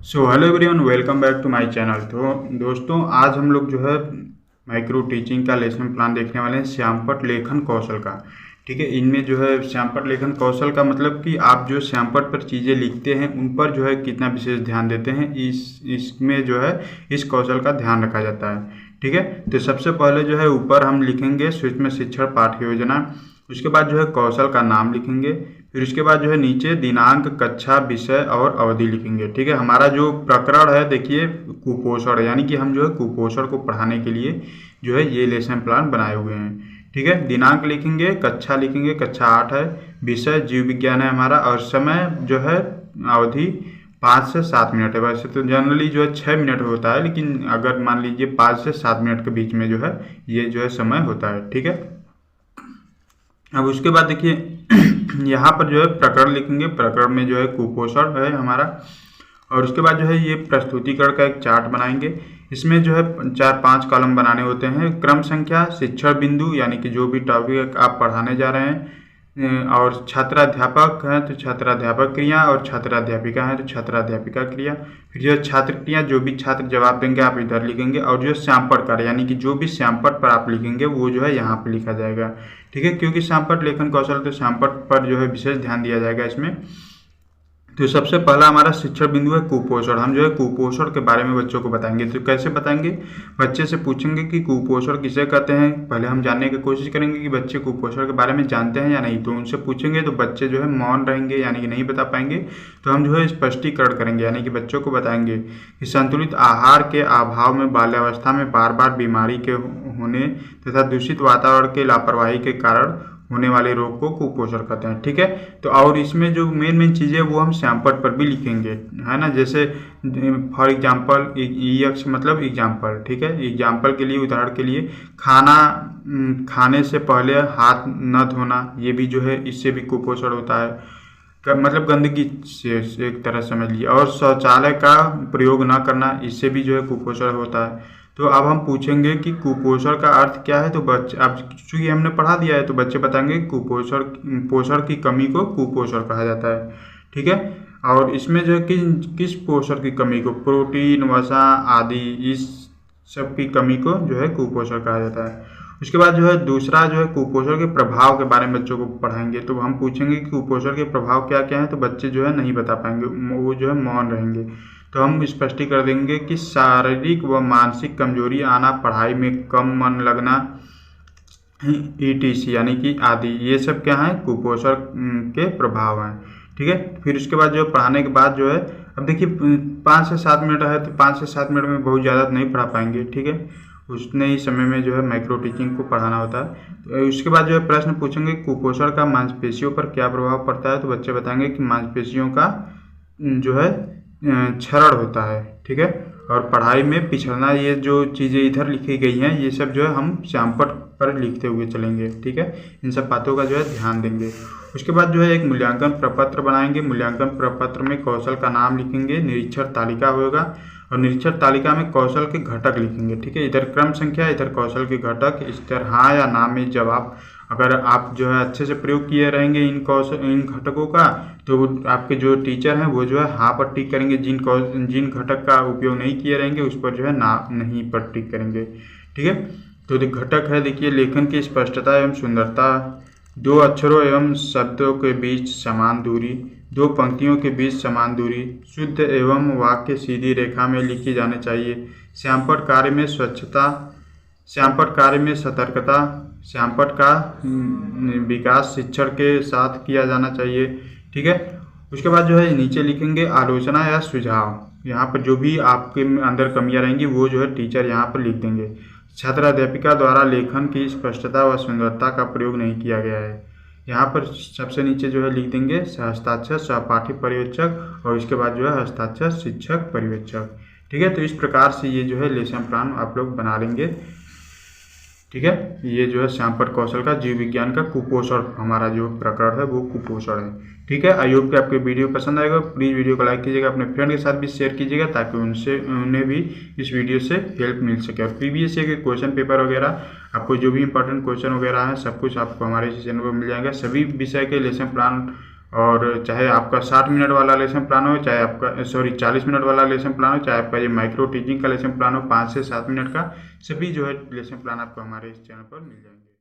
So hello everyone, welcome back to my channel. तो दोस्तों, आज हम लोग जो है माइक्रो टीचिंग का लेसन प्लान देखने वाले हैं श्यामपट्ट लेखन कौशल का। ठीक है, इनमें जो है श्यामपट्ट लेखन कौशल का मतलब कि आप जो श्यामपट्ट पर चीज़ें लिखते हैं उन पर जो है कितना विशेष ध्यान देते हैं, इसमें जो है इस कौशल का ध्यान रखा जाता है। ठीक है, तो सबसे पहले जो है ऊपर हम लिखेंगे सूक्ष्म शिक्षण पाठ्य योजना। उसके बाद जो है कौशल का नाम लिखेंगे। फिर उसके बाद जो है नीचे दिनांक, कक्षा, विषय और अवधि लिखेंगे। ठीक है, हमारा जो प्रकरण है देखिए कुपोषण, यानी कि हम जो है कुपोषण को पढ़ाने के लिए जो है ये लेसन प्लान बनाए हुए हैं। ठीक है, दिनांक लिखेंगे, कक्षा लिखेंगे, कक्षा 8 है, विषय जीव विज्ञान है हमारा, और समय जो है अवधि 5 से 7 मिनट है। वैसे तो जनरली जो है 6 मिनट होता है, लेकिन अगर मान लीजिए 5 से 7 मिनट के बीच में जो है ये जो है समय होता है। ठीक है, अब उसके बाद देखिए यहाँ पर जो है प्रकरण लिखेंगे। प्रकरण में जो है कुपोषण है हमारा, और उसके बाद जो है ये प्रस्तुतिकरण का एक चार्ट बनाएंगे। इसमें जो है 4-5 कॉलम बनाने होते हैं। क्रम संख्या, शिक्षण बिंदु यानी कि जो भी टॉपिक आप पढ़ाने जा रहे हैं, और छात्राध्यापक हैं तो छात्राध्यापक क्रिया, और छात्राध्यापिका हैं तो छात्राध्यापिका क्रिया। फिर जो छात्र क्रिया, जो भी छात्र जवाब देंगे आप इधर लिखेंगे, और जो श्यामपट्ट कार्य यानी कि जो भी श्यामपट्ट पर आप लिखेंगे वो जो है यहाँ पे लिखा जाएगा। ठीक है, क्योंकि श्यामपट्ट लेखन कौशल तो श्यामपट्ट पर जो है विशेष ध्यान दिया जाएगा इसमें। तो सबसे पहला हमारा शिक्षण बिंदु है कुपोषण। हम जो है कुपोषण के बारे में बच्चों को बताएंगे। तो कैसे बताएंगे? बच्चे से पूछेंगे कि कुपोषण किसे कहते हैं। पहले हम जानने की कोशिश करेंगे कि बच्चे कुपोषण के बारे में जानते हैं या नहीं। तो उनसे पूछेंगे तो बच्चे जो है मौन रहेंगे, यानी कि नहीं बता पाएंगे। तो हम जो है स्पष्टीकरण करेंगे, यानी कि बच्चों को बताएंगे कि संतुलित आहार के अभाव में बाल्यावस्था में बार बार बीमारी के होने तथा दूषित वातावरण के लापरवाही के कारण होने वाले रोग को कुपोषण कहते हैं। ठीक है, तो और इसमें जो मेन चीज़ें वो हम श्यामपट्ट पर भी लिखेंगे, है ना। जैसे फॉर एग्जांपल, EX मतलब एग्जांपल। ठीक है, एग्जांपल के लिए, उदाहरण के लिए, खाने से पहले हाथ न धोना, ये भी जो है इससे भी कुपोषण होता है। मतलब गंदगी से एक तरह समझ लीजिए। और शौचालय का प्रयोग न करना, इससे भी जो है कुपोषण होता है। तो अब हम पूछेंगे कि कुपोषण का अर्थ क्या है। तो बच्चे, अब चूंकि हमने पढ़ा दिया है तो बच्चे बताएंगे पोषण की कमी को कुपोषण कहा जाता है। ठीक है, और इसमें जो है किस पोषण की कमी को, प्रोटीन, वसा आदि, इस सब की कमी को जो है कुपोषण कहा जाता है। उसके बाद जो है दूसरा जो है कुपोषण के प्रभाव के बारे में बच्चों को पढ़ाएंगे। तो हम पूछेंगे कि कुपोषण के प्रभाव क्या क्या है। तो बच्चे जो है नहीं बता पाएंगे, वो जो है मौन रहेंगे। तो हम स्पष्ट कर देंगे कि शारीरिक व मानसिक कमजोरी आना, पढ़ाई में कम मन लगना, ETC यानी कि आदि, ये सब क्या है, कुपोषण के प्रभाव हैं। ठीक है, फिर उसके बाद जो पढ़ाने के बाद जो है, अब देखिए 5 से 7 मिनट है, तो 5 से 7 मिनट में बहुत ज़्यादा नहीं पढ़ा पाएंगे। ठीक है, उतने ही समय में जो है माइक्रो टीचिंग को पढ़ाना होता है। तो उसके बाद जो है प्रश्न पूछेंगे कुपोषण का मांसपेशियों पर क्या प्रभाव पड़ता है। तो बच्चे बताएंगे कि मांसपेशियों का जो है क्षरण होता है। ठीक है, और पढ़ाई में पिछड़ना, ये जो चीज़ें इधर लिखी गई हैं ये सब जो है हम श्यामपट्ट पर लिखते हुए चलेंगे। ठीक है, इन सब बातों का जो है ध्यान देंगे। उसके बाद जो है एक मूल्यांकन प्रपत्र बनाएंगे। मूल्यांकन प्रपत्र में कौशल का नाम लिखेंगे, निरीक्षण तालिका होगा, और निरीक्षण तालिका में कौशल के घटक लिखेंगे। ठीक है, इधर क्रम संख्या, इधर कौशल के घटक, इस तरह हाँ या ना में जवाब। अगर आप जो है अच्छे से प्रयोग किए रहेंगे इन घटकों का, तो आपके जो टीचर हैं वो जो है हाँ पर टिक करेंगे। जिन घटक का उपयोग नहीं किए रहेंगे उस पर जो है ना नहीं पर टिक करेंगे। ठीक है, तो घटक है देखिए, लेखन की स्पष्टता एवं सुंदरता, 2 अक्षरों एवं शब्दों के बीच समान दूरी, 2 पंक्तियों के बीच समान दूरी, शुद्ध एवं वाक्य सीधी रेखा में लिखे जाने चाहिए, श्यामपट्ट कार्य में स्वच्छता, श्यामपट्ट कार्य में सतर्कता, श्यामपट्ट का विकास शिक्षण के साथ किया जाना चाहिए। ठीक है, उसके बाद जो है नीचे लिखेंगे आलोचना या सुझाव। यहाँ पर जो भी आपके अंदर कमियां रहेंगी वो जो है टीचर यहाँ पर लिख देंगे। छात्राध्यापिका द्वारा लेखन की स्पष्टता व सुंदरता का प्रयोग नहीं किया गया है। यहाँ पर सबसे नीचे जो है लिख देंगे हस्ताक्षर सहपाठी पर्यवेक्षक, और उसके बाद जो है हस्ताक्षर शिक्षक पर्यवेक्षक। ठीक है, तो इस प्रकार से ये जो है लेसन प्लान आप लोग बना लेंगे। ठीक है, ये जो है श्यामपट्ट कौशल का जीव विज्ञान का कुपोषण, हमारा जो प्रकरण है वो कुपोषण है। ठीक है, आई होप कि आपको वीडियो पसंद आएगा। प्लीज़ वीडियो को लाइक कीजिएगा, अपने फ्रेंड के साथ भी शेयर कीजिएगा, ताकि उन्हें भी इस वीडियो से हेल्प मिल सके। और प्रीवियस ईयर के क्वेश्चन पेपर वगैरह, आपको जो भी इंपॉर्टेंट क्वेश्चन वगैरह है सब कुछ आपको हमारे इस चैनल पर मिल जाएगा। सभी विषय के लेसन प्लान और चाहे आपका 60 मिनट वाला लेसन प्लान हो, चाहे आपका 40 मिनट वाला लेसन प्लान हो, चाहे आपका ये माइक्रो टीचिंग का लेसन प्लान हो 5 से 7 मिनट का, सभी जो है लेसन प्लान आपको हमारे इस चैनल पर मिल जाएंगे।